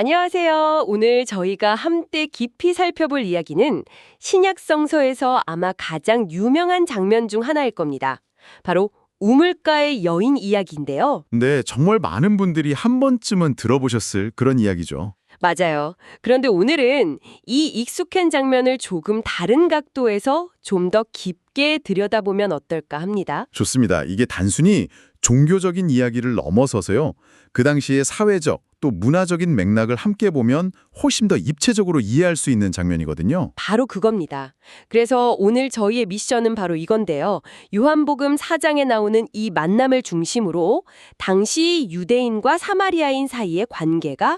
안녕하세요. 오늘 저희가 함께 깊이 살펴볼 이야기는 신약 성서에서 아마 가장 유명한 장면 중 하나일 겁니다. 바로 우물가의 여인 이야기인데요. 네, 정말 많은 분들이 한 번쯤은 들어보셨을 그런 이야기죠. 맞아요. 그런데 오늘은 이 익숙한 장면을 조금 다른 각도에서 좀 더 깊게 들여다보면 어떨까 합니다. 좋습니다. 이게 단순히 종교적인 이야기를 넘어서서요. 그 당시의 사회적 또 문화적인 맥락을 함께 보면 훨씬 더 입체적으로 이해할 수 있는 장면이거든요. 바로 그겁니다. 그래서 오늘 저희의 미션은 바로 이건데요. 요한복음 4장에 나오는 이 만남을 중심으로 당시 유대인과 사마리아인 사이의 관계가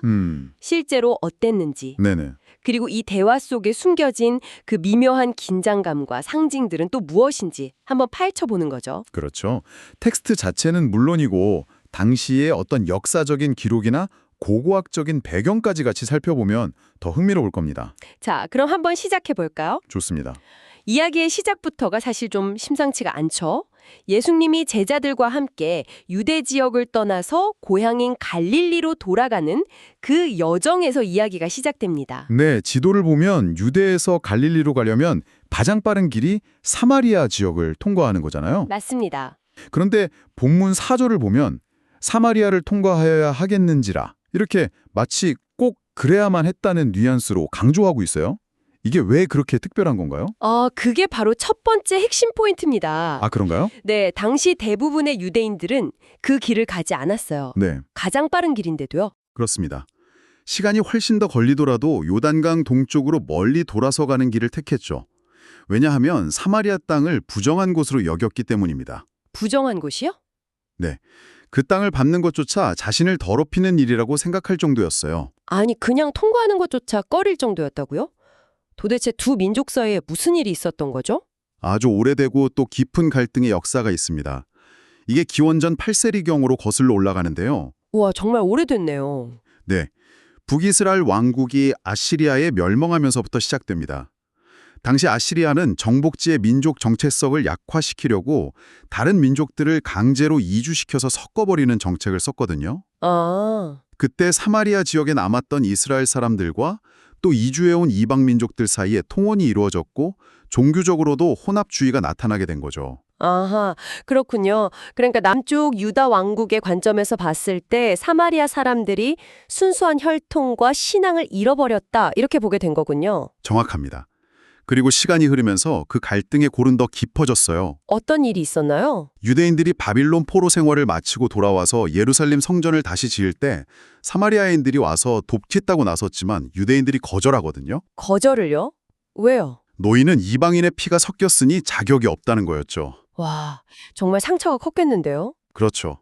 실제로 어땠는지, 네네. 그리고 이 대화 속에 숨겨진 그 미묘한 긴장감과 상징들은 또 무엇인지 한번 파헤쳐보는 거죠. 그렇죠. 텍스트 자체는 물론이고 당시의 어떤 역사적인 기록이나 고고학적인 배경까지 같이 살펴보면 더 흥미로울 겁니다. 자, 그럼 한번 시작해 볼까요? 좋습니다. 이야기의 시작부터가 사실 좀 심상치가 않죠. 예수님이 제자들과 함께 유대 지역을 떠나서 고향인 갈릴리로 돌아가는 그 여정에서 이야기가 시작됩니다. 네, 지도를 보면 유대에서 갈릴리로 가려면 가장 빠른 길이 사마리아 지역을 통과하는 거잖아요. 맞습니다. 그런데 본문 4절을 보면 사마리아를 통과하여야 하겠는지라 이렇게 마치 꼭 그래야만 했다는 뉘앙스로 강조하고 있어요. 이게 왜 그렇게 특별한 건가요? 그게 바로 첫 번째 핵심 포인트입니다. 아, 그런가요? 네, 당시 대부분의 유대인들은 그 길을 가지 않았어요. 네, 가장 빠른 길인데도요. 그렇습니다. 시간이 훨씬 더 걸리더라도 요단강 동쪽으로 멀리 돌아서 가는 길을 택했죠. 왜냐하면 사마리아 땅을 부정한 곳으로 여겼기 때문입니다. 부정한 곳이요? 네, 그 땅을 밟는 것조차 자신을 더럽히는 일이라고 생각할 정도였어요. 아니, 그냥 통과하는 것조차 꺼릴 정도였다고요? 도대체 두 민족 사이에 무슨 일이 있었던 거죠? 아주 오래되고 또 깊은 갈등의 역사가 있습니다. 이게 기원전 8세기경으로 거슬러 올라가는데요. 우와, 정말 오래됐네요. 네, 북이스라엘 왕국이 아시리아에 멸망하면서부터 시작됩니다. 당시 아시리아는 정복지의 민족 정체성을 약화시키려고 다른 민족들을 강제로 이주시켜서 섞어버리는 정책을 썼거든요. 아, 그때 사마리아 지역에 남았던 이스라엘 사람들과 또 이주해온 이방 민족들 사이에 통혼이 이루어졌고 종교적으로도 혼합주의가 나타나게 된 거죠. 아하, 그렇군요. 그러니까 남쪽 유다 왕국의 관점에서 봤을 때 사마리아 사람들이 순수한 혈통과 신앙을 잃어버렸다, 이렇게 보게 된 거군요. 정확합니다. 그리고 시간이 흐르면서 그 갈등의 골은 더 깊어졌어요. 어떤 일이 있었나요? 유대인들이 바빌론 포로 생활을 마치고 돌아와서 예루살렘 성전을 다시 지을 때 사마리아인들이 와서 돕겠다고 나섰지만 유대인들이 거절하거든요. 거절을요? 왜요? 노인은 이방인의 피가 섞였으니 자격이 없다는 거였죠. 와, 정말 상처가 컸겠는데요? 그렇죠.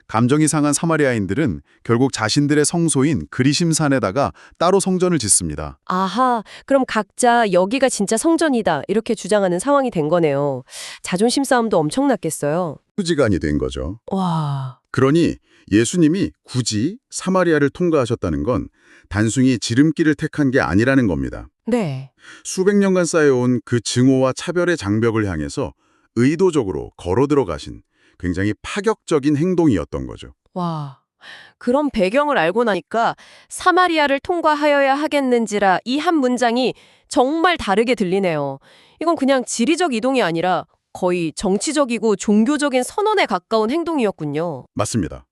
감정이 상한 사마리아인들은 결국 자신들의 성소인 그리심산에다가 따로 성전을 짓습니다. 아하, 그럼 각자 여기가 진짜 성전이다, 이렇게 주장하는 상황이 된 거네요. 자존심 싸움도 엄청났겠어요. 후지간이 된 거죠. 와, 그러니 예수님이 굳이 사마리아를 통과하셨다는 건 단순히 지름길을 택한 게 아니라는 겁니다. 네. 수백 년간 쌓여온 그 증오와 차별의 장벽을 향해서 의도적으로 걸어 들어가신 굉장히 파격적인 행동이었던 거죠. 와, 그런 배경을 알고 나니까 사마리아를 통과하여야 하겠는지라 이 한 문장이 정말 다르게 들리네요. 이건 그냥 지리적 이동이 아니라 거의 정치적이고 종교적인 선언에 가까운 행동이었군요. 맞습니다.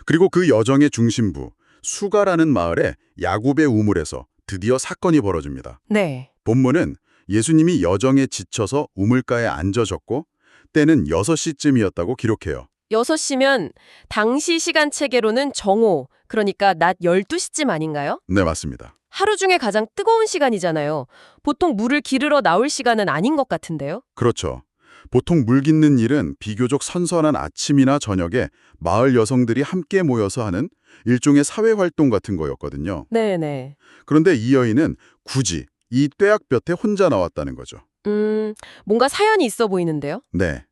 그리고 그 여정의 중심부, 수가라는 마을에 야굽의 우물에서 드디어 사건이 벌어집니다. 네. 본문은 예수님이 여정에 지쳐서 우물가에 앉아졌고 때는 6시쯤이었다고 기록해요. 6시면 당시 시간 체계로는 정오, 그러니까 낮 12시쯤 아닌가요? 네, 맞습니다. 하루 중에 가장 뜨거운 시간이잖아요. 보통 물을 기르러 나올 시간은 아닌 것 같은데요? 그렇죠. 보통 물 깃는 일은 비교적 선선한 아침이나 저녁에 마을 여성들이 함께 모여서 하는 일종의 사회활동 같은 거였거든요. 네네. 그런데 이 여인은 굳이 이 뙤약볕에 혼자 나왔다는 거죠. 뭔가 사연이 있어 보이는데요? 네.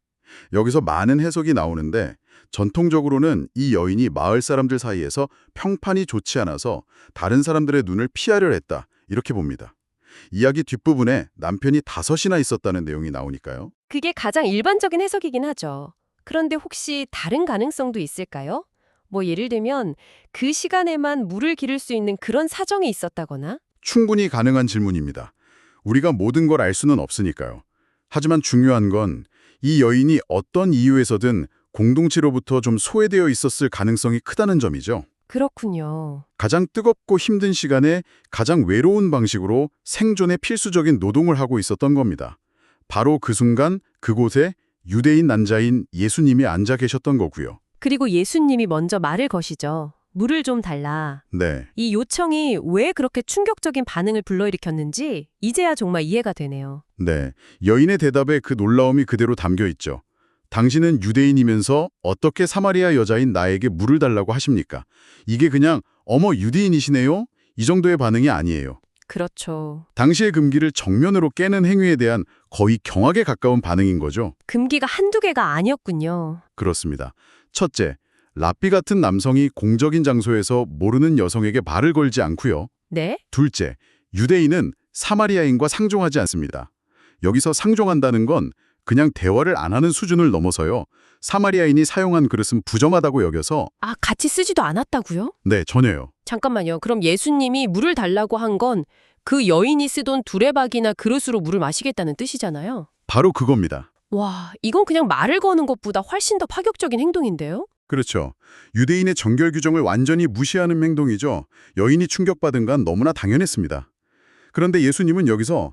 여기서 많은 해석이 나오는데 전통적으로는 이 여인이 마을 사람들 사이에서 평판이 좋지 않아서 다른 사람들의 눈을 피하려 했다. 이렇게 봅니다. 이야기 뒷부분에 남편이 5이나 있었다는 내용이 나오니까요. 그게 가장 일반적인 해석이긴 하죠. 그런데 혹시 다른 가능성도 있을까요? 뭐 예를 들면 그 시간에만 물을 기를 수 있는 그런 사정이 있었다거나? 충분히 가능한 질문입니다. 우리가 모든 걸 알 수는 없으니까요. 하지만 중요한 건 이 여인이 어떤 이유에서든 공동체로부터 좀 소외되어 있었을 가능성이 크다는 점이죠. 그렇군요. 가장 뜨겁고 힘든 시간에 가장 외로운 방식으로 생존의 필수적인 노동을 하고 있었던 겁니다. 바로 그 순간 그곳에 유대인 난자인 예수님이 앉아 계셨던 거고요. 그리고 예수님이 먼저 말을 거시죠. 물을 좀 달라. 네, 이 요청이 왜 그렇게 충격적인 반응을 불러일으켰는지 이제야 정말 이해가 되네요. 네. 여인의 대답에 그 놀라움이 그대로 담겨 있죠. 당신은 유대인이면서 어떻게 사마리아 여자인 나에게 물을 달라고 하십니까? 이게 그냥 어머 유대인이시네요? 이 정도의 반응이 아니에요. 그렇죠. 당시의 금기를 정면으로 깨는 행위에 대한 거의 경악에 가까운 반응인 거죠. 금기가 한두 개가 아니었군요. 그렇습니다. 첫째, 랍비 같은 남성이 공적인 장소에서 모르는 여성에게 말을 걸지 않고요. 네? 둘째, 유대인은 사마리아인과 상종하지 않습니다. 여기서 상종한다는 건 그냥 대화를 안 하는 수준을 넘어서요. 사마리아인이 사용한 그릇은 부정하다고 여겨서 아, 같이 쓰지도 않았다고요? 네, 전혀요. 잠깐만요. 그럼 예수님이 물을 달라고 한 건 그 여인이 쓰던 두레박이나 그릇으로 물을 마시겠다는 뜻이잖아요. 바로 그겁니다. 와, 이건 그냥 말을 거는 것보다 훨씬 더 파격적인 행동인데요? 그렇죠. 유대인의 정결 규정을 완전히 무시하는 행동이죠. 여인이 충격받은 건 너무나 당연했습니다. 그런데 예수님은 여기서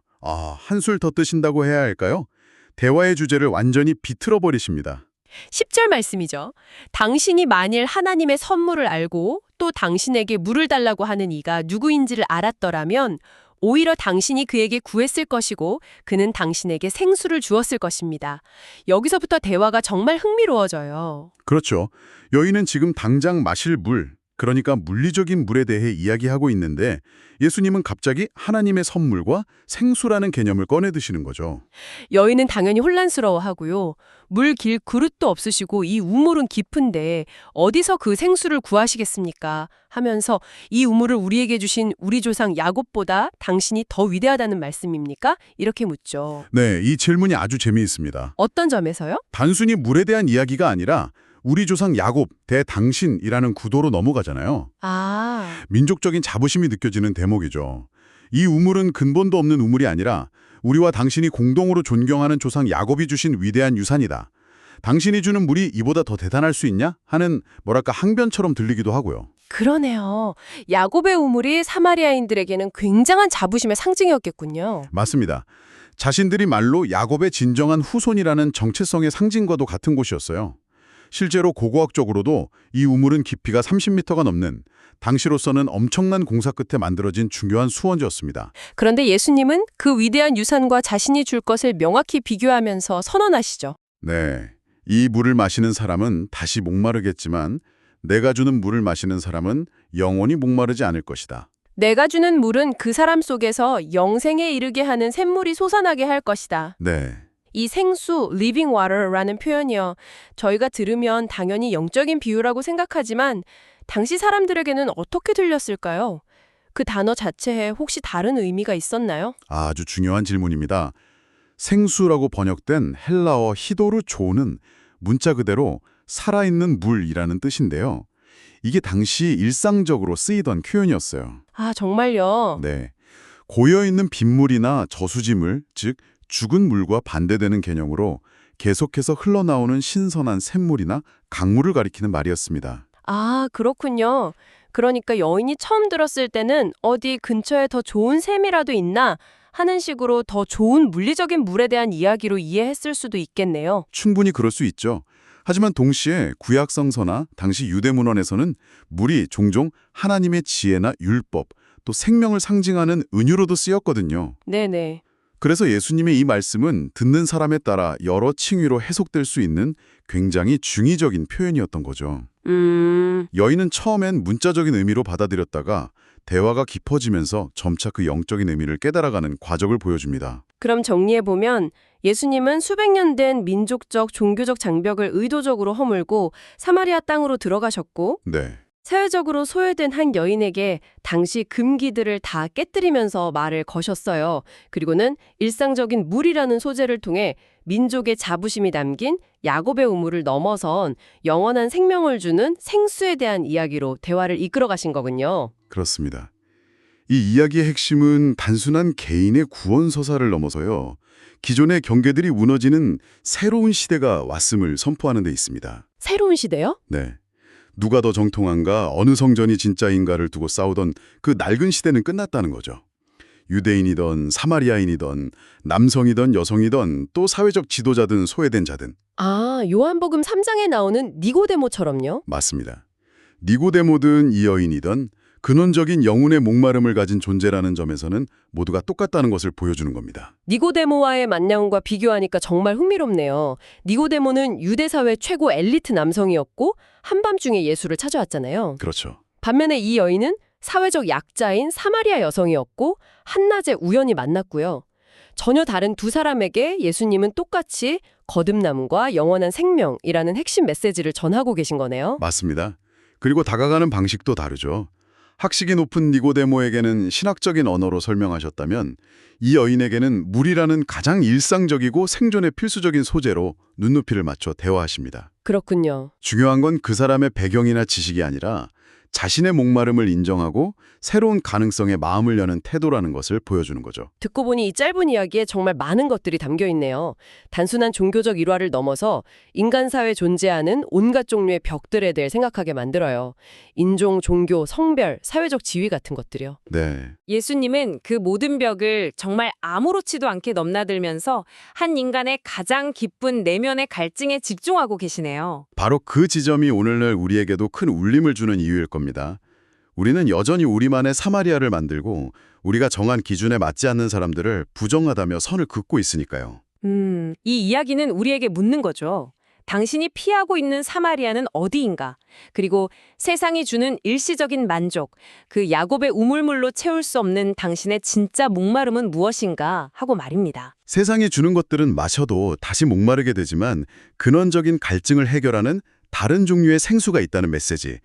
한술 더 뜨신다고 해야 할까요? 대화의 주제를 완전히 비틀어 버리십니다. 10절 말씀이죠. 당신이 만일 하나님의 선물을 알고 또 당신에게 물을 달라고 하는 이가 누구인지를 알았더라면 오히려 당신이 그에게 구했을 것이고 그는 당신에게 생수를 주었을 것입니다. 여기서부터 대화가 정말 흥미로워져요. 그렇죠. 여인은 지금 당장 마실 물, 그러니까 물리적인 물에 대해 이야기하고 있는데 예수님은 갑자기 하나님의 선물과 생수라는 개념을 꺼내 드시는 거죠. 여인은 당연히 혼란스러워하고요. 물 길 그릇도 없으시고 이 우물은 깊은데 어디서 그 생수를 구하시겠습니까? 하면서 이 우물을 우리에게 주신 우리 조상 야곱보다 당신이 더 위대하다는 말씀입니까? 이렇게 묻죠. 네, 이 질문이 아주 재미있습니다. 어떤 점에서요? 단순히 물에 대한 이야기가 아니라 우리 조상 야곱 대 당신이라는 구도로 넘어가잖아요. 아, 민족적인 자부심이 느껴지는 대목이죠. 이 우물은 근본도 없는 우물이 아니라 우리와 당신이 공동으로 존경하는 조상 야곱이 주신 위대한 유산이다. 당신이 주는 물이 이보다 더 대단할 수 있냐? 하는 뭐랄까 항변처럼 들리기도 하고요. 그러네요. 야곱의 우물이 사마리아인들에게는 굉장한 자부심의 상징이었겠군요. 맞습니다. 자신들이 말로 야곱의 진정한 후손이라는 정체성의 상징과도 같은 곳이었어요. 실제로 고고학적으로도 이 우물은 깊이가 30m가 넘는 당시로서는 엄청난 공사 끝에 만들어진 중요한 수원지였습니다. 그런데 예수님은 그 위대한 유산과 자신이 줄 것을 명확히 비교하면서 선언하시죠. 네, 이 물을 마시는 사람은 다시 목마르겠지만 내가 주는 물을 마시는 사람은 영원히 목마르지 않을 것이다. 내가 주는 물은 그 사람 속에서 영생에 이르게 하는 샘물이 솟아나게 할 것이다. 네, 이 생수, living water라는 표현이요. 저희가 들으면 당연히 영적인 비유라고 생각하지만 당시 사람들에게는 어떻게 들렸을까요? 그 단어 자체에 혹시 다른 의미가 있었나요? 아주 중요한 질문입니다. 생수라고 번역된 헬라어 히도르조는 문자 그대로 살아있는 물이라는 뜻인데요. 이게 당시 일상적으로 쓰이던 표현이었어요. 아, 정말요? 네, 고여있는 빗물이나 저수지물, 즉 죽은 물과 반대되는 개념으로 계속해서 흘러나오는 신선한 샘물이나 강물을 가리키는 말이었습니다. 아, 그렇군요. 그러니까 여인이 처음 들었을 때는 어디 근처에 더 좋은 샘이라도 있나 하는 식으로 더 좋은 물리적인 물에 대한 이야기로 이해했을 수도 있겠네요. 충분히 그럴 수 있죠. 하지만 동시에 구약 성서나 당시 유대 문헌에서는 물이 종종 하나님의 지혜나 율법, 또 생명을 상징하는 은유로도 쓰였거든요. 네네. 그래서 예수님의 이 말씀은 듣는 사람에 따라 여러 칭의로 해석될 수 있는 굉장히 중의적인 표현이었던 거죠. 여인은 처음엔 문자적인 의미로 받아들였다가 대화가 깊어지면서 점차 그 영적인 의미를 깨달아가는 과정을 보여줍니다. 그럼 정리해보면 예수님은 수백 년 된 민족적, 종교적 장벽을 의도적으로 허물고 사마리아 땅으로 들어가셨고 네. 사회적으로 소외된 한 여인에게 당시 금기들을 다 깨뜨리면서 말을 거셨어요. 그리고는 일상적인 물이라는 소재를 통해 민족의 자부심이 담긴 야곱의 우물을 넘어선 영원한 생명을 주는 생수에 대한 이야기로 대화를 이끌어 가신 거군요. 그렇습니다. 이 이야기의 핵심은 단순한 개인의 구원 서사를 넘어서요. 기존의 경계들이 무너지는 새로운 시대가 왔음을 선포하는 데 있습니다. 새로운 시대요? 네. 누가 더 정통한가, 어느 성전이 진짜인가를 두고 싸우던 그 낡은 시대는 끝났다는 거죠. 유대인이든 사마리아인이든 남성이든 여성이든 또 사회적 지도자든 소외된 자든. 아, 요한복음 3장에 나오는 니고데모처럼요? 맞습니다. 니고데모든 이 여인이든 근원적인 영혼의 목마름을 가진 존재라는 점에서는 모두가 똑같다는 것을 보여주는 겁니다. 니고데모와의 만남과 비교하니까 정말 흥미롭네요. 니고데모는 유대 사회 최고 엘리트 남성이었고 한밤중에 예수를 찾아왔잖아요. 그렇죠. 반면에 이 여인은 사회적 약자인 사마리아 여성이었고 한낮에 우연히 만났고요. 전혀 다른 두 사람에게 예수님은 똑같이 거듭남과 영원한 생명이라는 핵심 메시지를 전하고 계신 거네요. 맞습니다. 그리고 다가가는 방식도 다르죠. 학식이 높은 니고데모에게는 신학적인 언어로 설명하셨다면 이 여인에게는 물이라는 가장 일상적이고 생존에 필수적인 소재로 눈높이를 맞춰 대화하십니다. 그렇군요. 중요한 건 그 사람의 배경이나 지식이 아니라 자신의 목마름을 인정하고 새로운 가능성에 마음을 여는 태도라는 것을 보여주는 거죠. 듣고 보니 이 짧은 이야기에 정말 많은 것들이 담겨 있네요. 단순한 종교적 일화를 넘어서 인간 사회에 존재하는 온갖 종류의 벽들에 대해 생각하게 만들어요. 인종, 종교, 성별, 사회적 지위 같은 것들이요. 네. 예수님은 그 모든 벽을 정말 아무렇지도 않게 넘나들면서 한 인간의 가장 깊은 내면의 갈증에 집중하고 계시네요. 바로 그 지점이 오늘날 우리에게도 큰 울림을 주는 이유일 겁니다. 우리는 여전히 우리만의 사마리아를 만들고 우리가 정한 기준에 맞지 않는 사람들을 부정하다며 선을 긋고 있으니까요. 이 이야기는 우리에게 묻는 거죠. 당신이 피하고 있는 사마리아는 어디인가? 그리고 세상이 주는 일시적인 만족, 그 야곱의 우물물로 채울 수 없는 당신의 진짜 목마름은 무엇인가? 하고 말입니다. 세상이 주는 것들은 마셔도 다시 목마르게 되지만 근원적인 갈증을 해결하는 다른 종류의 생수가 있다는 메시지.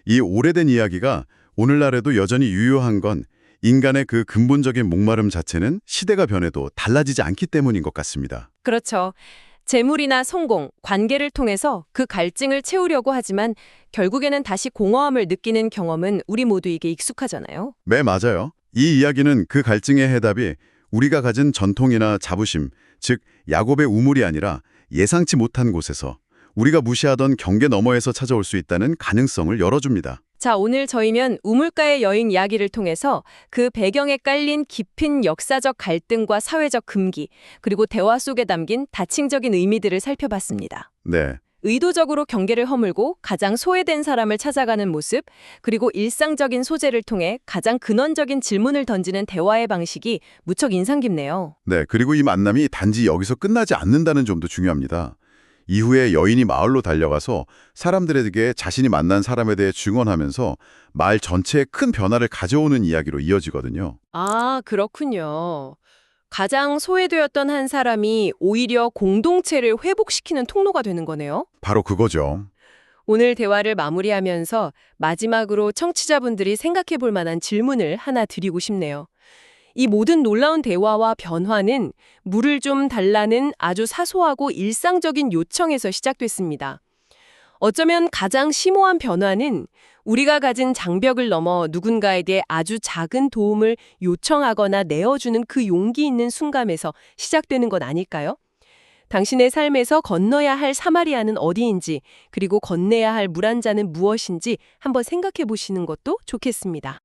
이 오래된 이야기가 오늘날에도 여전히 유효한 건 인간의 그 근본적인 목마름 자체는 시대가 변해도 달라지지 않기 때문인 것 같습니다. 그렇죠. 재물이나 성공, 관계를 통해서 그 갈증을 채우려고 하지만 결국에는 다시 공허함을 느끼는 경험은 우리 모두에게 익숙하잖아요. 네, 맞아요. 이 이야기는 그 갈증의 해답이 우리가 가진 전통이나 자부심, 즉 야곱의 우물이 아니라 예상치 못한 곳에서 우리가 무시하던 경계 너머에서 찾아올 수 있다는 가능성을 열어줍니다. 자, 오늘 저희면 우물가의 여인 이야기를 통해서 그 배경에 깔린 깊은 역사적 갈등과 사회적 금기, 그리고 대화 속에 담긴 다층적인 의미들을 살펴봤습니다. 네, 의도적으로 경계를 허물고 가장 소외된 사람을 찾아가는 모습, 그리고 일상적인 소재를 통해 가장 근원적인 질문을 던지는 대화의 방식이 무척 인상 깊네요. 네. 그리고 이 만남이 단지 여기서 끝나지 않는다는 점도 중요합니다. 이후에 여인이 마을로 달려가서 사람들에게 자신이 만난 사람에 대해 증언하면서 마을 전체에 큰 변화를 가져오는 이야기로 이어지거든요. 아, 그렇군요. 가장 소외되었던 한 사람이 오히려 공동체를 회복시키는 통로가 되는 거네요. 바로 그거죠. 오늘 대화를 마무리하면서 마지막으로 청취자분들이 생각해 볼 만한 질문을 하나 드리고 싶네요. 이 모든 놀라운 대화와 변화는 물을 좀 달라는 아주 사소하고 일상적인 요청에서 시작됐습니다. 어쩌면 가장 심오한 변화는 우리가 가진 장벽을 넘어 누군가에 대해 아주 작은 도움을 요청하거나 내어주는 그 용기 있는 순간에서 시작되는 것 아닐까요? 당신의 삶에서 건너야 할 사마리아는 어디인지, 그리고 건네야 할 물 한 잔은 무엇인지 한번 생각해 보시는 것도 좋겠습니다.